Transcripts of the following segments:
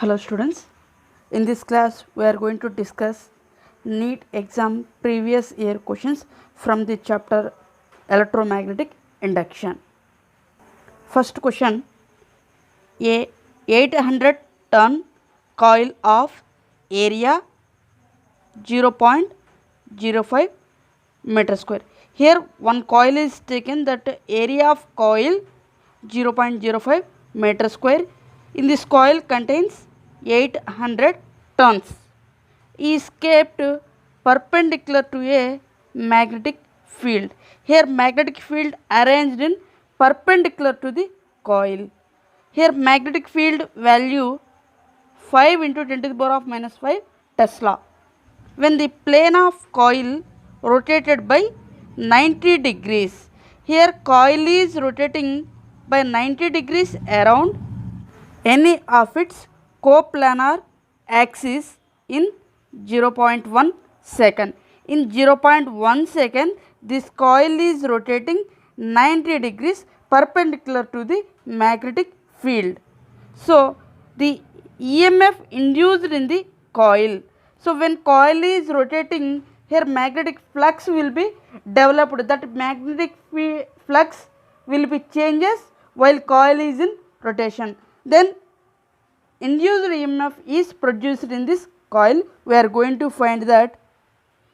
Hello students, in this class we are going to discuss NEET exam previous year questions from the chapter electromagnetic induction. First question, a 800 ton coil of area 0.05 meter square. Here one coil is taken, that area of coil 0.05 meter square. In this coil contains 800 tons, is kept perpendicular to a magnetic field. Here magnetic field arranged in perpendicular to the coil. Here magnetic field value 5 into 10 to the power of minus 5 Tesla. When the plane of coil rotated by 90 degrees, here coil is rotating by 90 degrees around any of its coplanar axis in 0.1 second. In 0.1 second, this coil is rotating 90 degrees perpendicular to the magnetic field. So, the EMF induced in the coil. So, when coil is rotating, here magnetic flux will be developed. That magnetic flux will be changes while coil is in rotation. Then induced EMF is produced in this coil. We are going to find that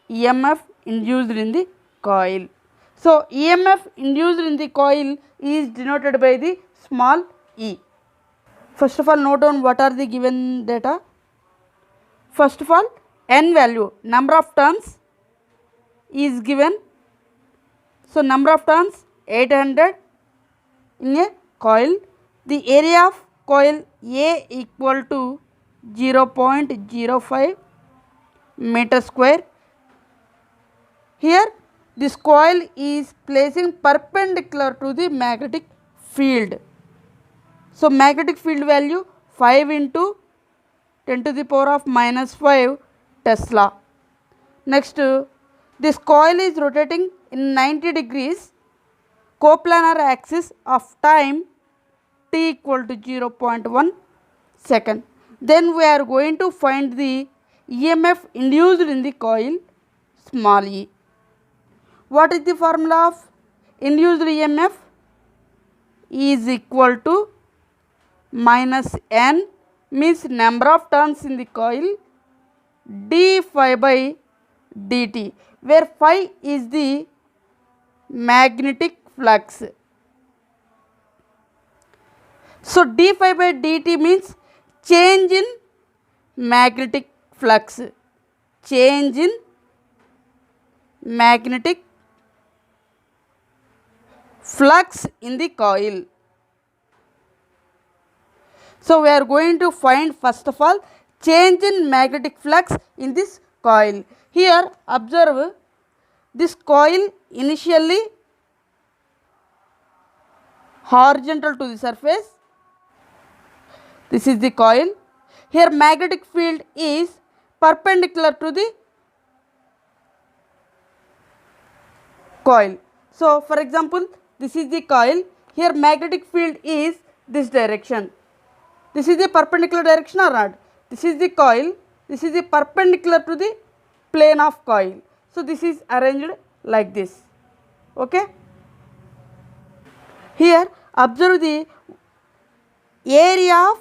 EMF induced in the coil. So, EMF induced in the coil is denoted by the small e. First of all, note down what are the given data. First of all, N value, number of turns is given. So, number of turns 800 in a coil. The area of coil A equal to 0.05 meter square. Here this coil is placing perpendicular to the magnetic field. So, magnetic field value 5 into 10 to the power of minus 5 Tesla. Next, this coil is rotating in 90 degrees coplanar axis of time t equal to 0.1 second. Then we are going to find the EMF induced in the coil small e. What is the formula of induced EMF? Is equal to minus N, means number of turns in the coil, d phi by dt, where phi is the magnetic flux. So, d phi by dt means change in magnetic flux, change in magnetic flux in the coil. So, we are going to find first of all change in magnetic flux in this coil. Here observe, this coil initially horizontal to the surface. This is the coil. Here magnetic field is perpendicular to the coil. So, for example, this is the coil. Here magnetic field is this direction. This is the perpendicular direction or not? This is the coil. This is the perpendicular to the plane of coil. So, this is arranged like this. Okay. Here observe the area of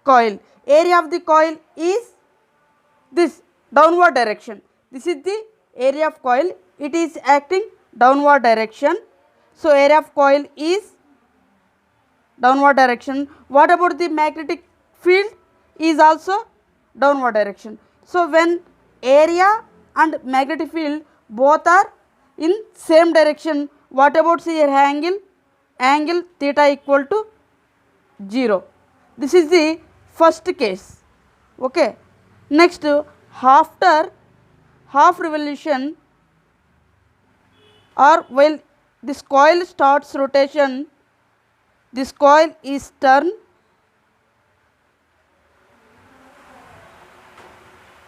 coil. Area of the coil is this downward direction. This is the area of coil. It is acting downward direction. So, area of coil is downward direction. What about the magnetic field? Is also downward direction. So, when area and magnetic field both are in same direction, what about here angle? Angle theta equal to 0. This is the first case. Okay. Next, after half revolution or while this coil starts rotation, this coil is turned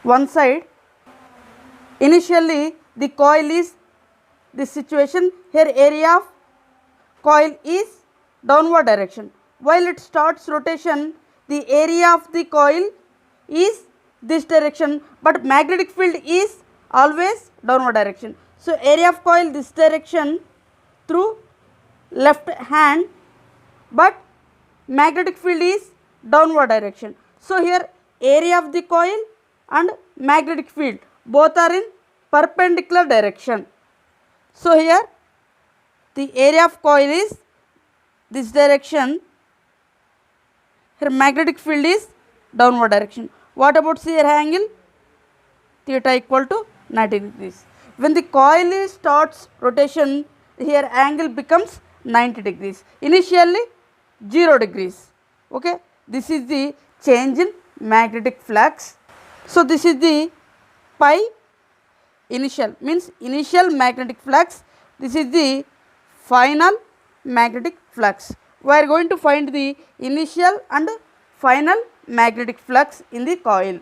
one side. Initially the coil is this situation. Here area of coil is downward direction. While it starts rotation, the area of the coil is this direction, but magnetic field is always downward direction. So area of coil this direction through left hand, but magnetic field is downward direction. So here area of the coil and magnetic field both are in perpendicular direction. So here the area of coil is this direction, here magnetic field is downward direction. What about shear angle? Theta equal to 90 degrees. When the coil starts rotation, here angle becomes 90 degrees. Initially 0 degrees. Okay, this is the change in magnetic flux. So this is the pi initial, means initial magnetic flux. This is the final magnetic flux. We are going to find the initial and final magnetic flux in the coil.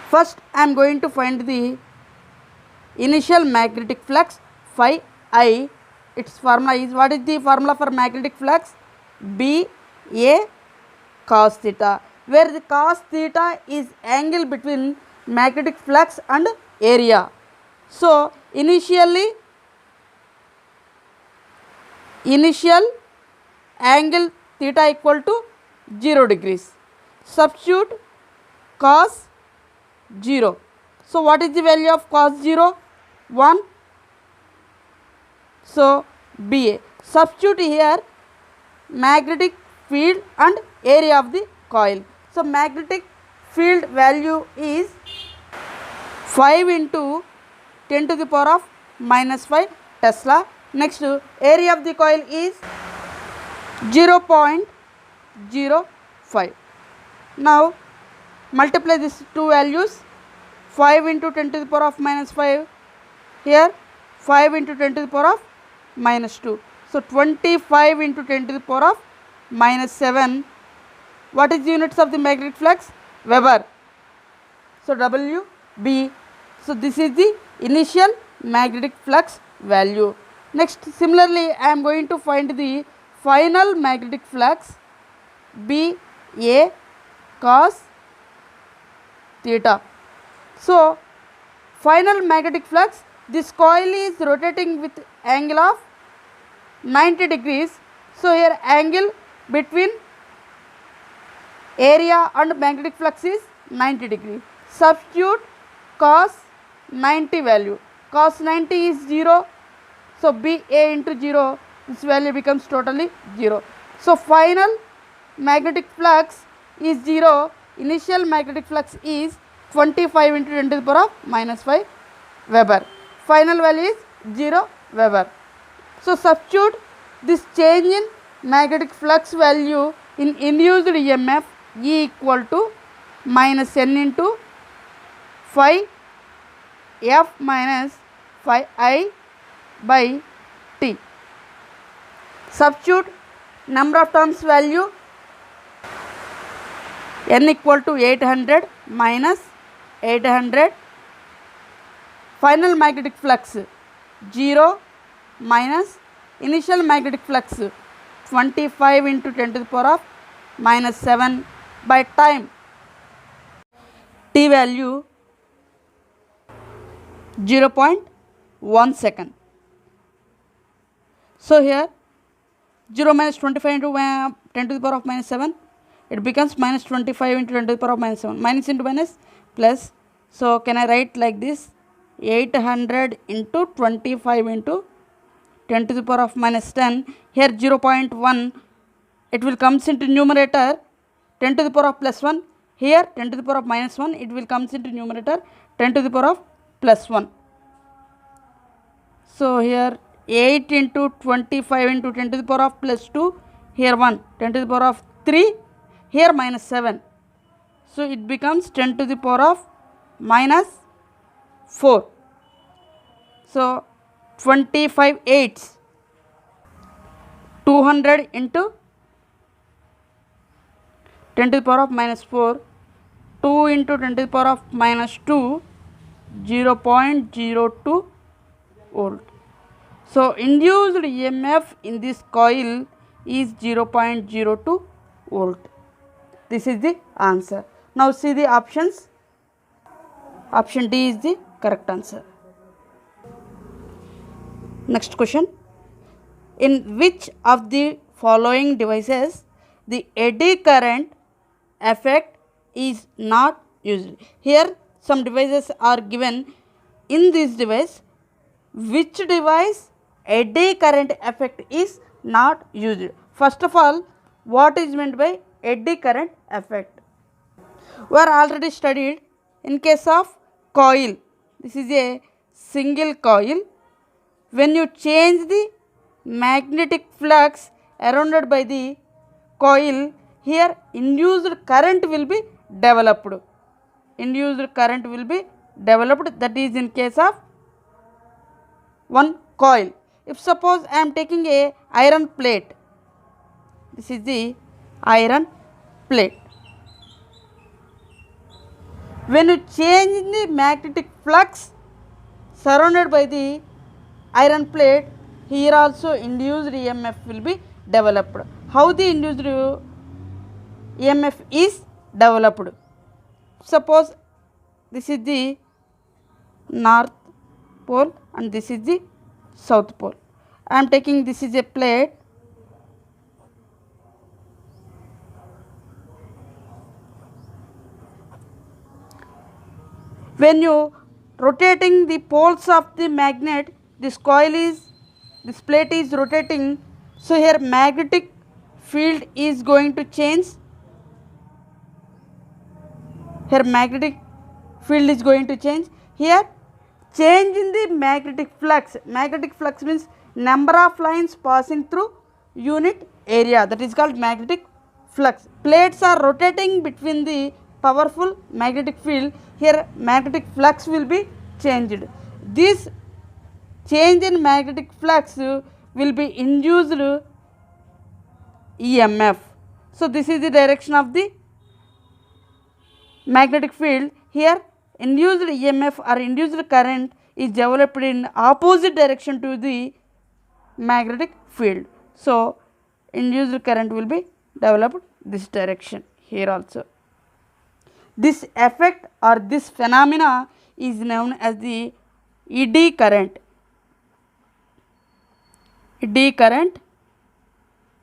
First I am going to find the initial magnetic flux phi I. Its formula is, what is the formula for magnetic flux? B A cos theta, where the cos theta is angle between magnetic flux and area. So initial angle theta equal to 0 degrees. Substitute cos 0. So what is the value of cos 0? 1. So BA. Substitute here magnetic field and area of the coil. So magnetic field value is 5 into 10 to the power of minus 5 Tesla. Next area of the coil is 0.05. Now multiply these two values, 5 into 10 to the power of minus 5, here 5 into 10 to the power of minus 2. So 25 into 10 to the power of minus 7. What is the units of the magnetic flux? Weber. So WB. So this is the initial magnetic flux value. Next, similarly I am going to find the final magnetic flux B A cos theta. So final magnetic flux, this coil is rotating with angle of 90 degrees. So here angle between area and magnetic flux is 90 degree. Substitute cos 90 value. Cos 90 is 0. So BA into 0, this value becomes totally 0. So final magnetic flux is 0. Initial magnetic flux is 25 into 10 to the power of minus 5 Weber. Final value is 0 Weber. So substitute this change in magnetic flux value in induced EMF E equal to minus n into phi F minus phi I by T. Substitute number of turns value, n equal to 800 minus 800. Final magnetic flux 0 minus initial magnetic flux 25 into 10 to the power of minus 7 by time. T value 0.1 second. So here 0 minus 25 into 10 to the power of minus 7, it becomes minus 25 into 10 to the power of minus 7. Minus into minus plus. So can I write like this? 800 into 25 into 10 to the power of minus 10. Here 0.1, it will comes into numerator 10 to the power of plus 1. Here 10 to the power of minus 1, it will comes into numerator 10 to the power of plus 1. So here 8 into 25 into 10 to the power of plus 2, here 1, 10 to the power of 3, here minus 7. So it becomes 10 to the power of minus 4. So 25 eighths, 200 into 10 to the power of minus 4, 2 into 10 to the power of minus 2, 0.02 volt. So induced EMF in this coil is 0.02 volt. This is the answer. Now see the options. Option D is the correct answer. Next question. In which of the following devices the eddy current effect is not used? Here some devices are given. In this device, which device eddy current effect is not used? First of all, what is meant by eddy current effect? We are already studied in case of coil. This is a single coil. When you change the magnetic flux surrounded by the coil, here induced current will be developed. Induced current will be developed, that is in case of one coil. If suppose I am taking a iron plate, this is the iron plate. When you change the magnetic flux surrounded by the iron plate, here also induced EMF will be developed. How the induced EMF is developed? Suppose this is the north pole and this is the south pole. I am taking, this is a plate. When you rotating the poles of the magnet, this plate is rotating, so here magnetic field is going to change. Here magnetic field is going to change. Here change in the magnetic flux. Magnetic flux means number of lines passing through unit area, that is called magnetic flux. Plates are rotating between the powerful magnetic field. Here magnetic flux will be changed. This change in magnetic flux will be induced EMF. So this is the direction of the magnetic field. Here induced EMF or induced current is developed in opposite direction to the magnetic field. So induced current will be developed this direction here also. This effect or this phenomena is known as the eddy current. Eddy current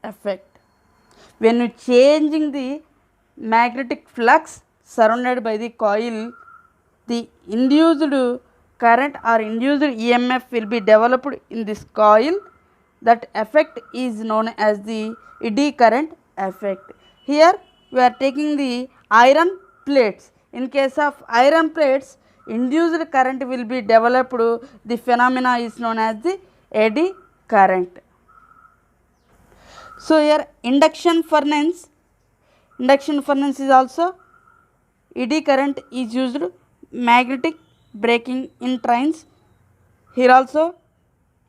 effect. When you changing the magnetic flux surrounded by the coil, the induced current or induced EMF will be developed in this coil. That effect is known as the eddy current effect. Here we are taking the iron plates. In case of iron plates, induced current will be developed. The phenomena is known as the eddy current. So here induction furnace is also eddy current is used. Magnetic braking in trains, here also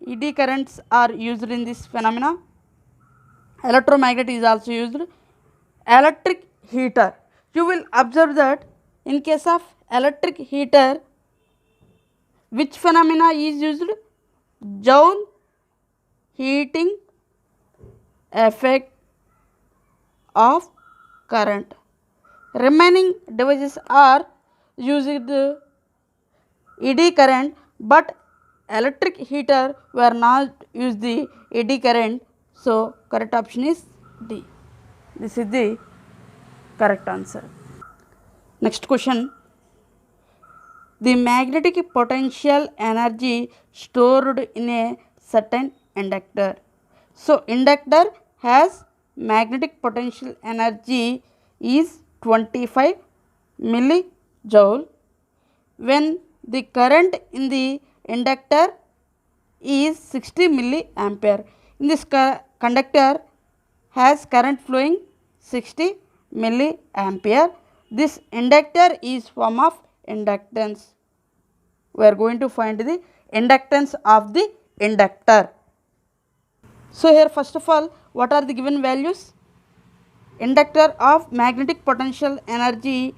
eddy currents are used in this phenomena. Electromagnet is also used. Electric heater, you will observe that in case of electric heater, which phenomena is used? Joule heating effect of current. Remaining devices are using the eddy current, but electric heater were not use the eddy current. So correct option is D. This is the correct answer. Next question. The magnetic potential energy stored in a certain inductor. So inductor has magnetic potential energy is 25 millijoule. When the current in the inductor is 60 milliampere. In this conductor has current flowing 60 milliampere. This inductor is form of inductance. We are going to find the inductance of the inductor. So here first of all, what are the given values? Inductor of magnetic potential energy,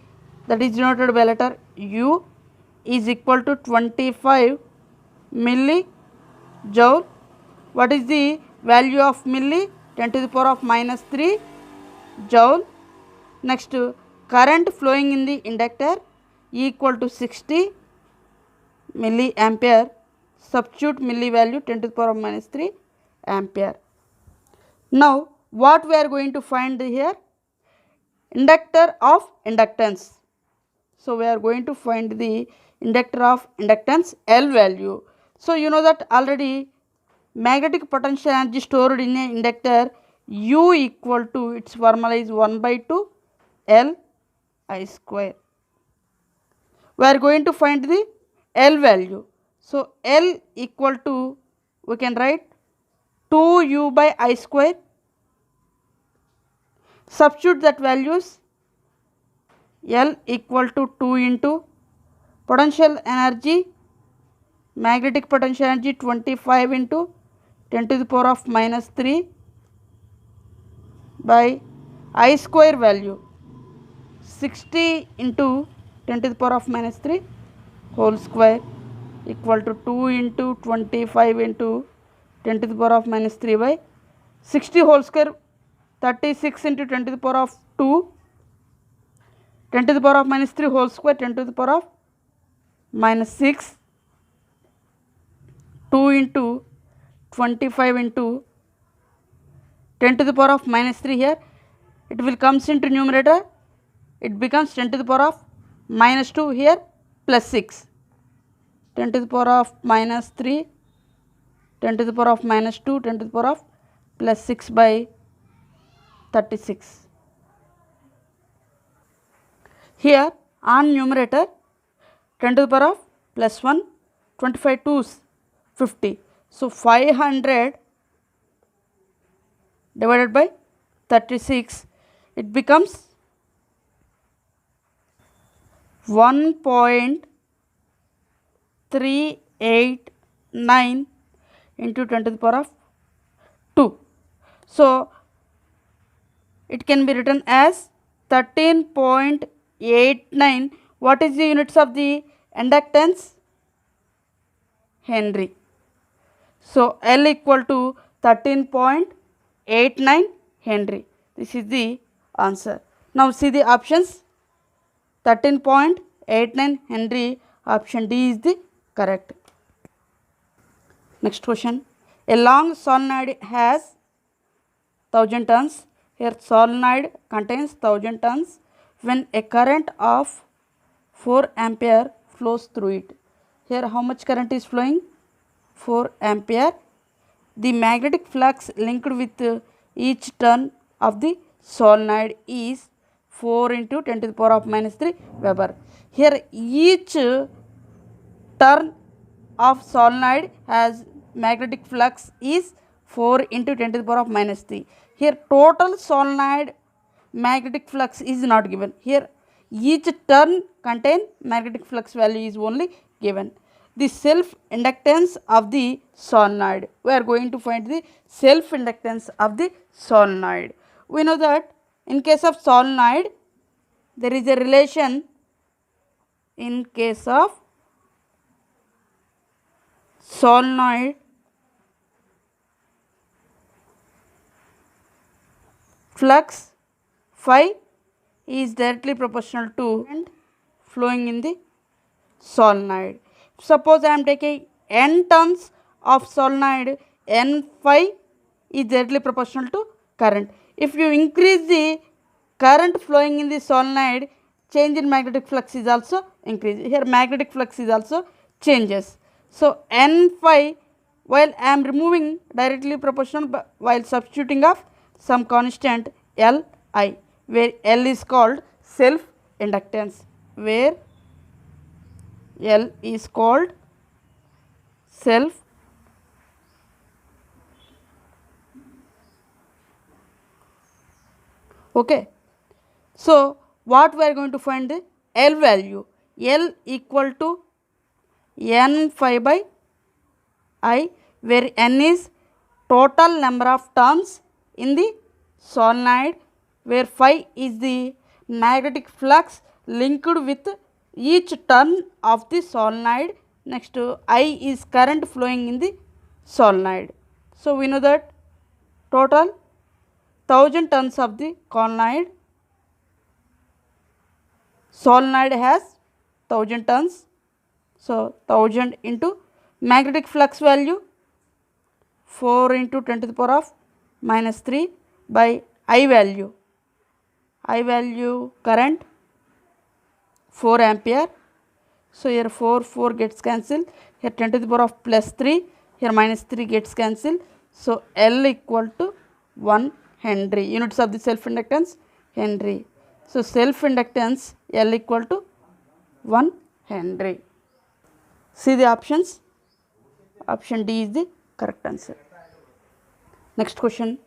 that is denoted by letter U, is equal to 25 millijoule. What is the value of milli? 10 to the power of minus 3 joule. Next, current flowing in the inductor equal to 60 milliampere. Substitute milli value 10 to the power of minus 3 ampere. Now what we are going to find here? Inductor of inductance. So we are going to find the inductor of inductance L value. So you know that already magnetic potential energy stored in a inductor U equal to, its formula is 1 by 2 L I square. We are going to find the L value. So L equal to, we can write 2U by I square. Substitute that values. L equal to 2 into potential energy, magnetic potential energy 25 into 10 to the power of minus 3 by I square value 60 into 10 to the power of minus 3 whole square equal to 2 into 25 into 10 to the power of minus 3 by 60 whole square 36 into 10 to the power of 2, 10 to the power of minus 3 whole square 10 to the power of minus 6, 2 into 25 into 10 to the power of minus 3 here, it will comes into numerator, it becomes 10 to the power of minus 2 here plus 6, 10 to the power of minus 3, 10 to the power of minus 2, 10 to the power of plus 6 by 36. Here on numerator 10 to the power of plus 1, 25 2s 50. So 500 divided by 36, it becomes 1.389 into 10 to the power of 2. So it can be written as 13.89. What is the units of the inductance? Henry. So L equal to 13.89 Henry. This is the answer. Now see the options. 13.89 Henry, option D is the correct. Next question. A long solenoid has 1000 turns. Here solenoid contains 1000 turns when a current of 4 ampere flows through it. Here how much current is flowing? 4 ampere. The magnetic flux linked with each turn of the solenoid is 4 into 10 to the power of minus 3 Weber. Here each turn of solenoid has magnetic flux is 4 into 10 to the power of minus 3. Here total solenoid magnetic flux is not given. Here each turn contain magnetic flux value is only given. The self inductance of the solenoid. We are going to find the self inductance of the solenoid. We know that in case of solenoid there is a relation. In case of solenoid, flux phi is directly proportional to and flowing in the solenoid. Suppose I am taking n turns of solenoid, n phi is directly proportional to current. If you increase the current flowing in the solenoid, change in magnetic flux is also increased. Here magnetic flux is also changes. So n phi, while I am removing directly proportional while substituting of some constant L I, where L is called self inductance, where L is called self okay. So what we are going to find the L value? L equal to n phi by I, where n is total number of turns in the solenoid, where phi is the magnetic flux linked with each turn of the solenoid. Next I is current flowing in the solenoid. So we know that total 1000 turns of the solenoid solenoid has 1000 turns, so 1000 into magnetic flux value 4 into 10 to the power of minus 3 by I value current 4 ampere. So here 4 gets cancelled, here 10 to the power of plus 3, here minus 3 gets cancelled. So L equal to 1 Henry. Units of the self inductance Henry. So self inductance L equal to 1 Henry. See the options. Option D is the correct answer. Next question.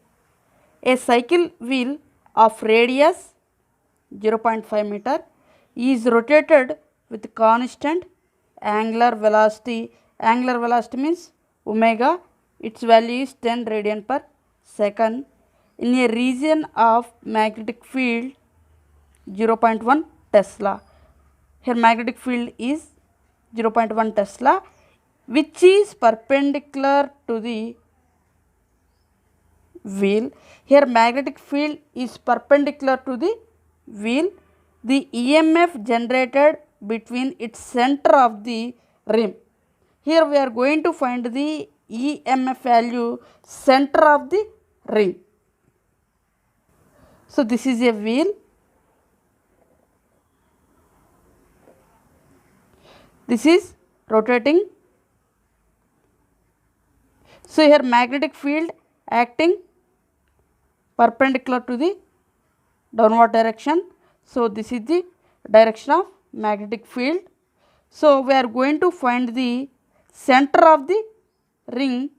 A cycle wheel of radius 0.5 meter is rotated with constant angular velocity. Angular velocity means omega. Its value is 10 radian per second in a region of magnetic field 0.1 Tesla. Here magnetic field is 0.1 Tesla, which is perpendicular to the wheel. Here magnetic field is perpendicular to the wheel. The EMF generated between its center of the rim. Here we are going to find the EMF value center of the ring. So this is a wheel. This is rotating. So here magnetic field acting perpendicular to the downward direction. So this is the direction of magnetic field. So we are going to find the center of the ring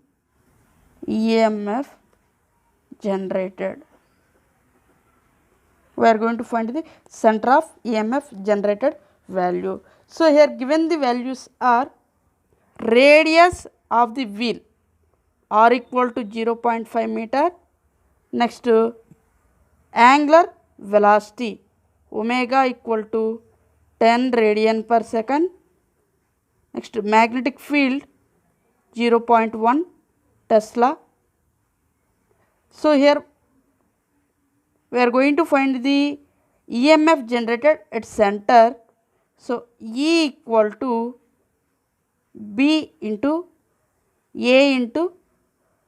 EMF generated. We are going to find the center of EMF generated value. So here given the values are radius of the wheel r equal to 0.5 meter. Next angular velocity omega equal to 10 radian per second. Next magnetic field 0.1 Tesla. So here we are going to find the EMF generated at center. So E equal to B into A into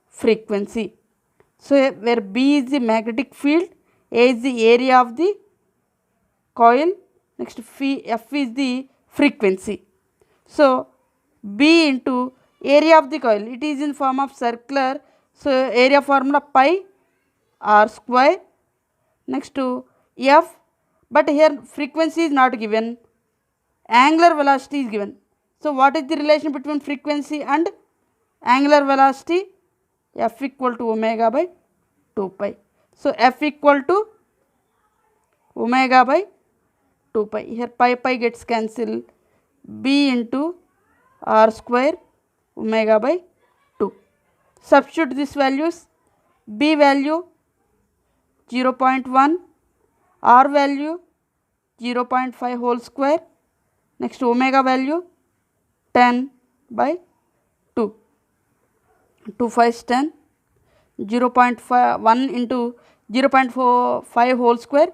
frequency. So where B is the magnetic field, A is the area of the coil, next F is the frequency. So B into area of the coil, it is in form of circular. So area formula pi r square. Next to F, but here frequency is not given, angular velocity is given. So what is the relation between frequency and angular velocity? F equal to omega by 2 pi. So F equal to omega by 2 pi. Here pi gets cancelled. B into r square omega by 2. Substitute these values. B value 0.1, r value 0.5 whole square. Next omega value 10 by 2. 2 5 is 10. 0.1 into 0.45 whole square,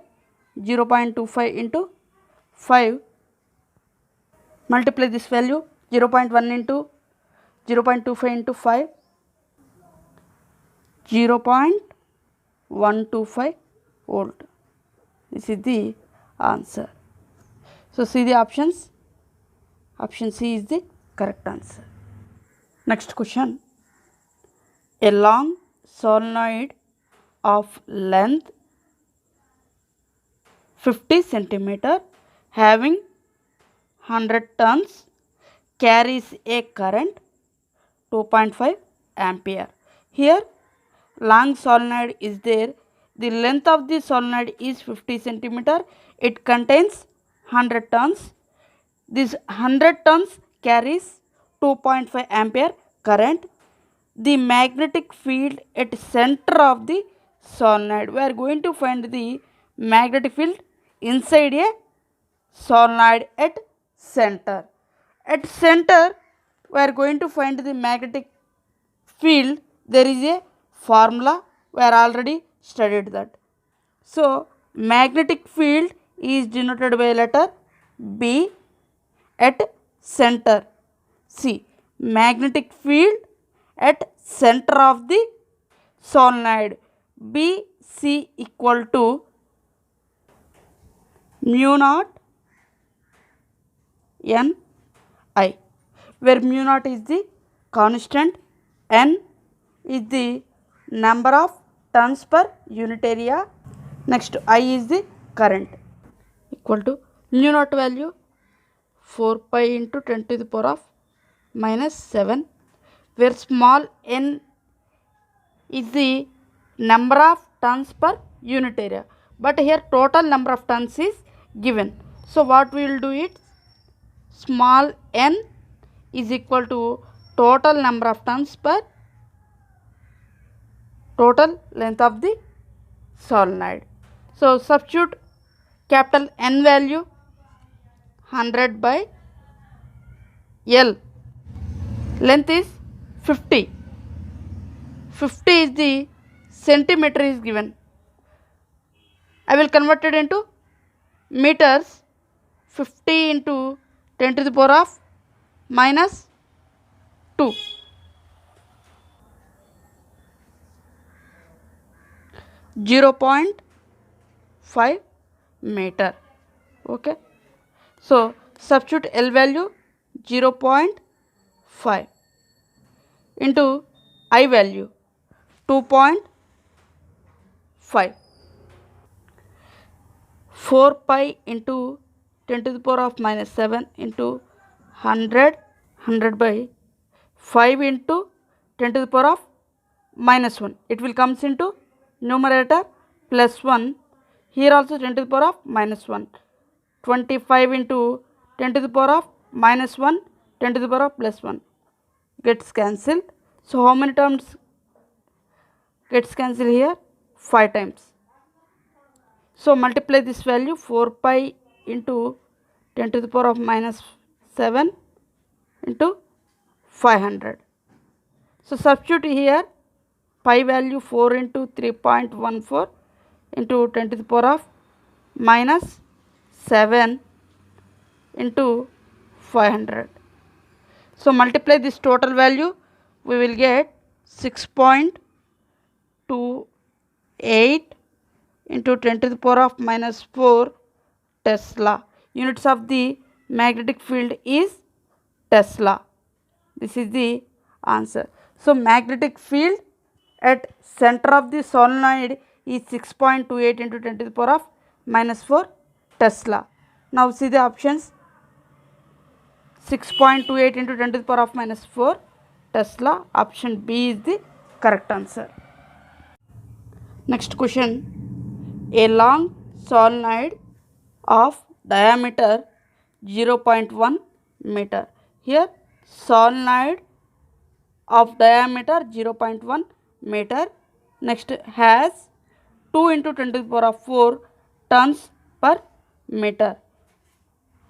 0.25 into 5. Multiply this value 0.1 into 0.25 into 5, 0.125 volt. This is the answer. So see the options. Option C is the correct answer. Next question. A long solenoid of length 50 centimeter having 100 turns carries a current 2.5 ampere. Here long solenoid is there. The length of the solenoid is 50 centimeter. It contains 100 turns. This 100 turns carries 2.5 ampere current. The magnetic field at center of the solenoid. We are going to find the magnetic field inside a solenoid at center. At center we are going to find the magnetic field. There is a formula. We are already studied that. So magnetic field is denoted by letter B at center. C. Magnetic field at center of the solenoid. B, C equal to mu naught N I, where mu naught is the constant, N is the number of turns per unit area, next I is the current, equal to mu naught value 4 pi into 10 to the power of minus 7, where small n is the number of turns per unit area, but here total number of turns is given. So what we will do it, small n is equal to total number of turns per total length of the solenoid. So substitute capital N value 100 by L, length is 50. 50 is the centimeter is given. I will convert it into meters. 50 into 10 to the power of minus 2. 0.5 meter. Okay. So substitute L value 0.5 into I value 2.5. 4 pi into 10 to the power of minus 7 into 100 by 5 into 10 to the power of minus 1. It will comes into numerator plus 1. Here also 10 to the power of minus 1. 25 into 10 to the power of minus 1, 10 to the power of plus 1 gets cancelled. So how many terms gets cancelled here? 5 times. So multiply this value 4 pi into 10 to the power of minus 7 into 500. So substitute here pi value 4 into 3.14 into 10 to the power of minus 7 into 500. So multiply this total value, we will get 6.28 into 10 to the power of minus 4 Tesla. Units of the magnetic field is Tesla. This is the answer. So magnetic field at center of the solenoid is 6.28 into 10 to the power of minus 4 Tesla. Now see the options. 6.28 into 10 to the power of minus 4 Tesla. Option B is the correct answer. Next question. A long solenoid of diameter 0.1 meter. Here solenoid of diameter 0.1 meter. Next has 2 into 10 to the power of 4 turns per meter.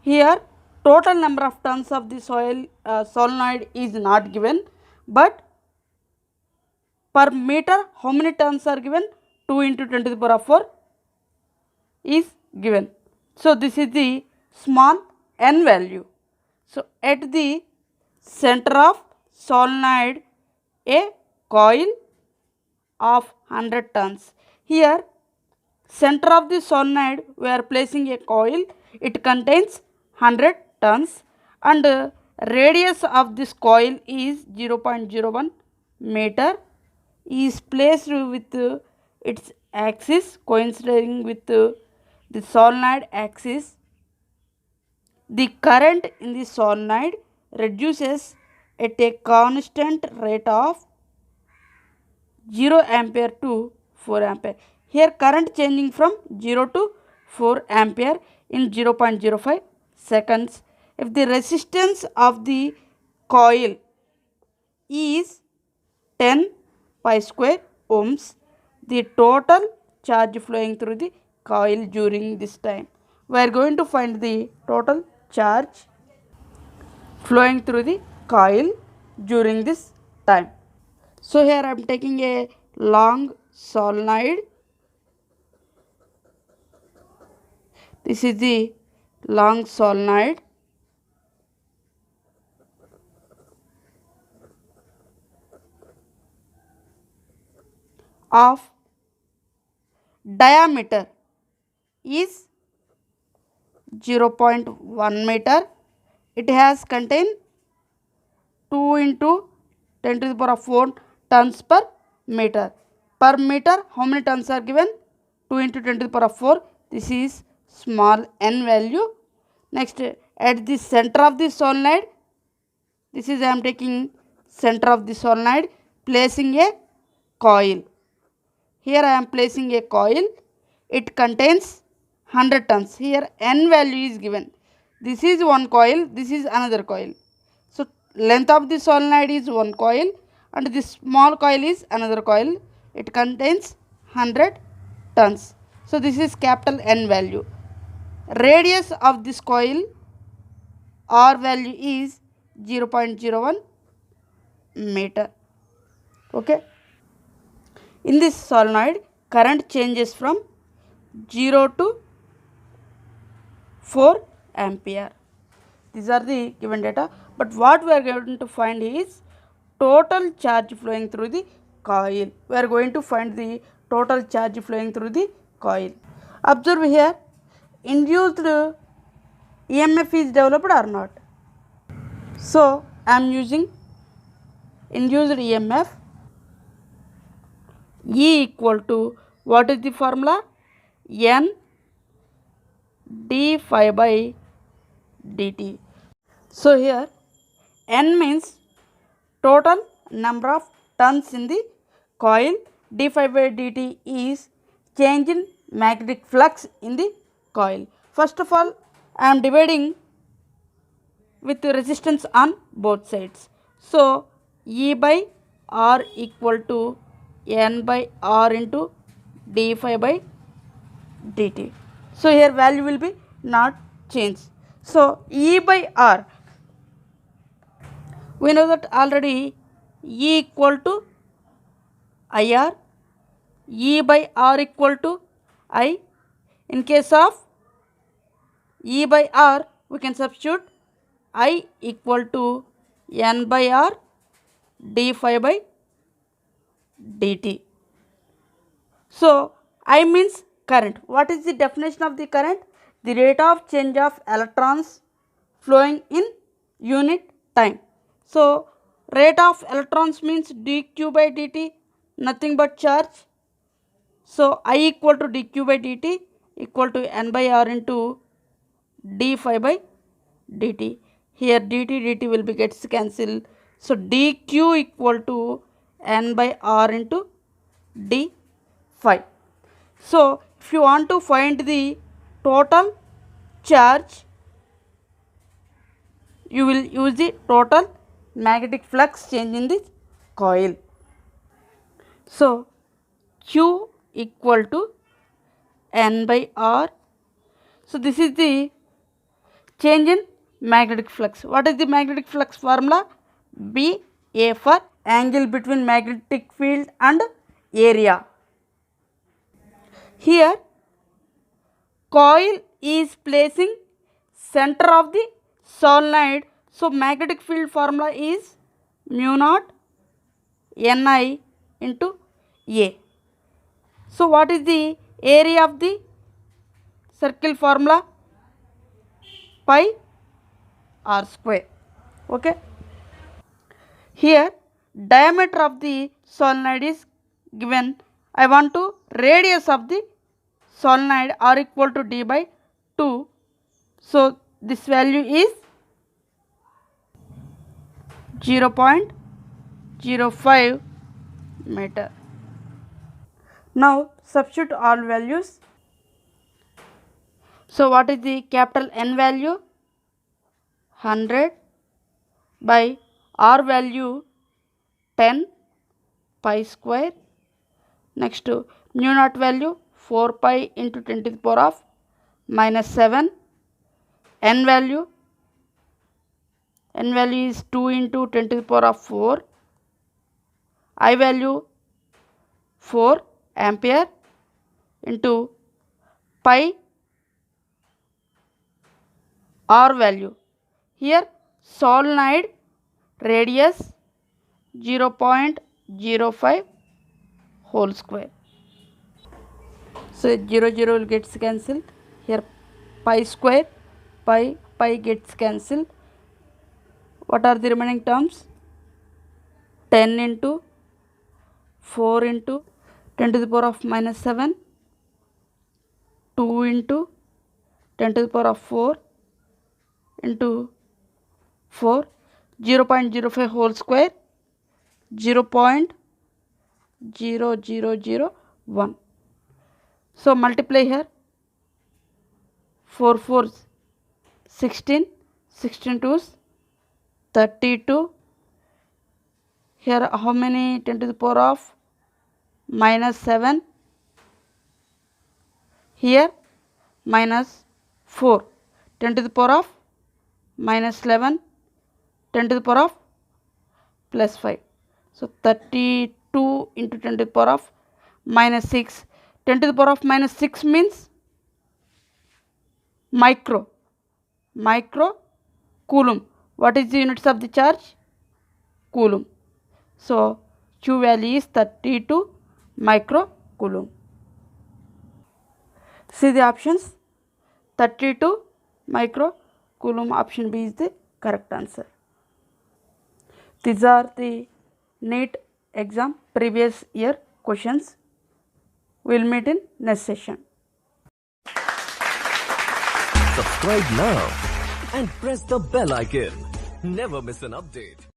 Here total number of turns of the solenoid is not given, but per meter how many turns are given? 2 into 10 to the power of 4 is given. So this is the small n value. So at the center of solenoid a coil of 100 turns. Here center of the solenoid we are placing a coil, it contains 100 turns and radius of this coil is 0.01 meter, is placed with its axis coinciding with the solenoid axis. The current in the solenoid reduces at a constant rate of 0 ampere to 4 ampere. Here current changing from 0 to 4 ampere in 0.05 seconds. If the resistance of the coil is 10 pi square ohms, the total charge flowing through the coil during this time. We are going to find the total charge flowing through the coil during this time. So here I am taking a long solenoid. This is the long solenoid of diameter is 0.1 meter. It has contained 2 into 10 to the power of 4 tons per meter. Per meter, how many tons are given? 2 into 10 to the power of 4. This is small n value. Next, at the center of the solenoid, this is I am taking center of the solenoid, placing a coil. Here I am placing a coil. It contains 100 tons. Here n value is given. This is one coil, this is another coil. So length of the solenoid is one coil and this small coil is another coil. It contains 100 tons. So this is capital N value. Radius of this coil R value is 0.01 meter. Okay. In this solenoid, current changes from 0 to 4 ampere. These are the given data. But what we are going to find is total charge flowing through the coil. We are going to find the total charge flowing through the coil. Observe here, induced EMF is developed or not. So I am using induced EMF. E equal to, what is the formula? N d phi by dt. So here N means total number of turns in the coil, d phi by dt is change in magnetic flux in the coil. First of all, I am dividing with resistance on both sides. So E by R equal to N by R into d phi by dt. So here value will be not changed. So E by R, we know that already E equal to IR, E by R equal to I. In case of E by R, we can substitute I equal to N by R d phi by dt. So I means current. What is the definition of the current? The rate of change of electrons flowing in unit time. So rate of electrons means dq by dt, nothing but charge. So I equal to dq by dt equal to N by R into d phi by dt. Here dt will be gets cancelled. So dq equal to N by R into d phi. So if you want to find the total charge, you will use the total magnetic flux change in the coil. So Q equal to N by R. So this is the change in magnetic flux. What is the magnetic flux formula? B A for angle between magnetic field and area. Here coil is placing center of the solenoid. So magnetic field formula is mu naught Ni into A. So what is the area of the circle formula? Pi r square. Okay. Here diameter of the solenoid is given. I want to radius of the solenoid R equal to d by 2. So this value is 0.05 meter. Now substitute all values. So what is the capital N value? 100 by R value 10 pi square. Next to mu naught value 4 pi into 10 to the power of minus 7. N value is 2 into 10 to the power of 4. I value 4 ampere into pi R value. Here solenoid radius 0.05 whole square. So 0 will gets cancelled. Here pi square, pi gets cancelled. What are the remaining terms? 10 into 4 into 10 to the power of minus 7, 2 into 10 to the power of 4 into 4, 0.05 whole square, 0.0001. So multiply here, 4 4s 16, 16 2s 32. Here how many 10 to the power of minus 7? Here minus 4, 10 to the power of minus 11, 10 to the power of plus 5. So 32 into 10 to the power of minus 6. 10 to the power of minus 6 means micro coulomb. What is the units of the charge? Coulomb. So Q value is 32 micro coulomb. See the options. 32 micro coulomb, option B is the correct answer. These are the NEET exam previous year questions. We will meet in next session. Subscribe now and press the bell icon. Never miss an update.